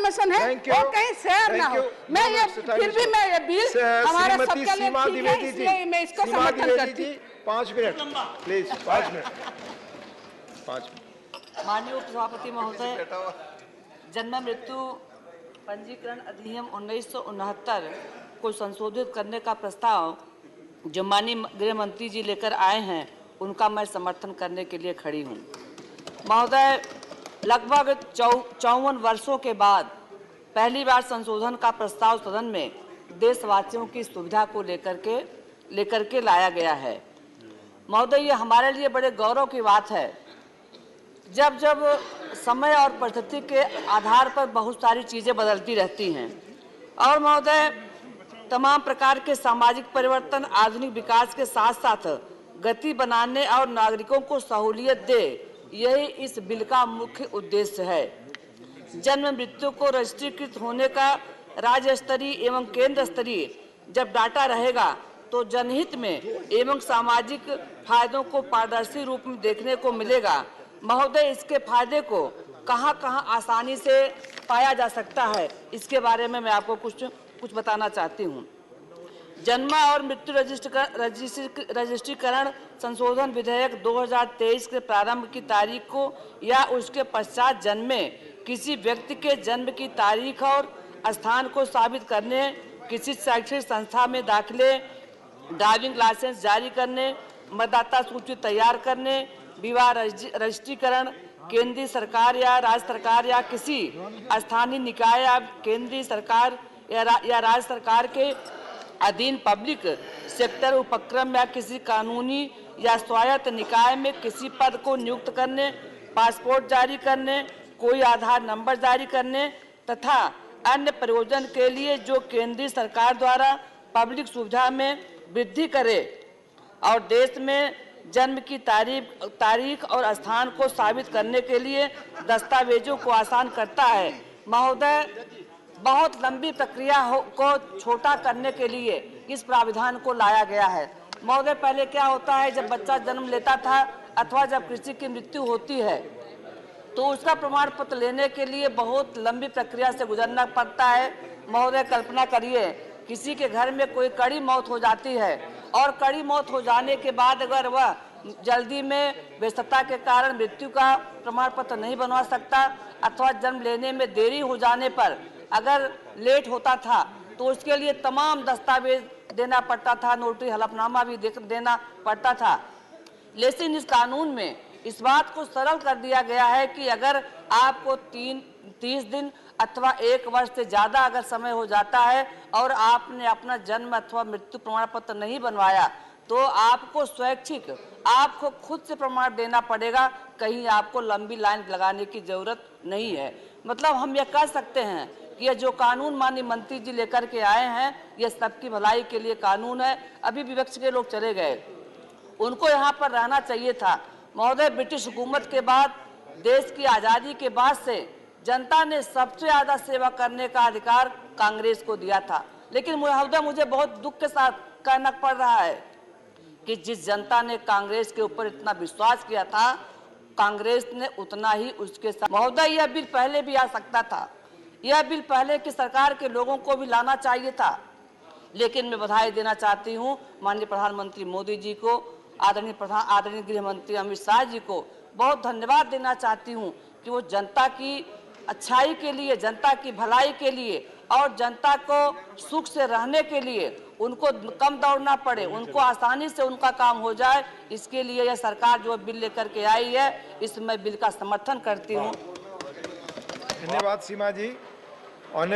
Information है वो कहीं शेयर ना हो। मैं ये फिर भी मैं ये बिल हमारा सबके लिए ठीक है, इसलिए मैं इसको समर्थन करती हूँ। 5 मिनट प्लीज, 5 मिनट। माननीय उपसभापति महोदय, जन्म मृत्यु पंजीकरण अधिनियम 1969 को संशोधित करने का प्रस्ताव जो माननीय गृह मंत्री जी लेकर आए हैं, उनका मैं समर्थन करने के लिए खड़ी हूँ। महोदय, लगभग 54 वर्षों के बाद पहली बार संशोधन का प्रस्ताव सदन में देशवासियों की सुविधा को लेकर के लाया गया है। महोदय, ये हमारे लिए बड़े गौरव की बात है। जब जब समय और परिस्थिति के आधार पर बहुत सारी चीज़ें बदलती रहती हैं और महोदय, तमाम प्रकार के सामाजिक परिवर्तन आधुनिक विकास के साथ साथ गति बनाने और नागरिकों को सहूलियत दे, यही इस बिल का मुख्य उद्देश्य है। जन्म मृत्यु को रजिस्ट्रीकृत होने का राज्य स्तरीय एवं केंद्र स्तरीय जब डाटा रहेगा तो जनहित में एवं सामाजिक फायदों को पारदर्शी रूप में देखने को मिलेगा। महोदय, इसके फायदे को कहाँ आसानी से पाया जा सकता है, इसके बारे में मैं आपको कुछ बताना चाहती हूँ। जन्म और मृत्यु रजिस्ट्रीकरण संशोधन विधेयक 2023 के प्रारंभ की तारीख को या उसके पश्चात जन्मे किसी व्यक्ति के जन्म की तारीख और स्थान को साबित करने, किसी शैक्षणिक संस्था में दाखिले, ड्राइविंग लाइसेंस जारी करने, मतदाता सूची तैयार करने, विवाह रजिस्ट्रीकरण, केंद्रीय सरकार या राज्य सरकार या किसी स्थानीय निकाय या केंद्रीय सरकार या राज्य सरकार के अधीन पब्लिक सेक्टर उपक्रम या किसी कानूनी या स्वायत्त निकाय में किसी पद को नियुक्त करने, पासपोर्ट जारी करने, कोई आधार नंबर जारी करने तथा अन्य प्रयोजन के लिए जो केंद्रीय सरकार द्वारा पब्लिक सुविधा में वृद्धि करे और देश में जन्म की तारीख और स्थान को साबित करने के लिए दस्तावेजों को आसान करता है। महोदय, बहुत लंबी प्रक्रिया को छोटा करने के लिए इस प्राविधान को लाया गया है। महोदय, पहले क्या होता है, जब बच्चा जन्म लेता था अथवा जब किसी की मृत्यु होती है तो उसका प्रमाण पत्र लेने के लिए बहुत लंबी प्रक्रिया से गुजरना पड़ता है। महोदय, कल्पना करिए किसी के घर में कोई कड़ी मौत हो जाती है और कड़ी मौत हो जाने के बाद अगर वह जल्दी में व्यस्तता के कारण मृत्यु का प्रमाण पत्र नहीं बनवा सकता अथवा जन्म लेने में देरी हो जाने पर अगर लेट होता था तो उसके लिए तमाम दस्तावेज देना पड़ता था, नोटरी हलफनामा भी देना पड़ता था। लेकिन इस कानून में इस बात को सरल कर दिया गया है कि अगर आपको 30 दिन अथवा 1 वर्ष से ज़्यादा अगर समय हो जाता है और आपने अपना जन्म अथवा मृत्यु प्रमाण पत्र नहीं बनवाया तो आपको स्वैच्छिक आपको खुद से प्रमाण देना पड़ेगा, कहीं आपको लंबी लाइन लगाने की जरूरत नहीं है। मतलब हम ये कह सकते हैं कि ये जो कानून माननीय मंत्री जी लेकर के आए हैं ये सबकी भलाई के लिए कानून है। अभी विपक्ष के लोग चले गए, उनको यहाँ पर रहना चाहिए था। महोदय, ब्रिटिश हुकूमत के बाद देश की आज़ादी के बाद से जनता ने सबसे ज़्यादा सेवा करने का अधिकार कांग्रेस को दिया था, लेकिन महोदय मुझे बहुत दुख के साथ कहना पड़ रहा है कि जिस जनता ने कांग्रेस के ऊपर इतना विश्वास किया था, कांग्रेस ने उतना ही उसके साथ। महोदय, यह बिल पहले भी आ सकता था, यह बिल पहले की सरकार के लोगों को भी लाना चाहिए था, लेकिन मैं बधाई देना चाहती हूँ माननीय प्रधानमंत्री मोदी जी को, आदरणीय गृह मंत्री अमित शाह जी को बहुत धन्यवाद देना चाहती हूँ कि वो जनता की अच्छाई के लिए, जनता की भलाई के लिए और जनता को सुख से रहने के लिए उनको कम दौड़ना पड़े, उनको आसानी से उनका काम हो जाए, इसके लिए यह सरकार जो बिल लेकर के आई है, इसमें बिल का समर्थन करती हूँ। धन्यवाद सीमा जी।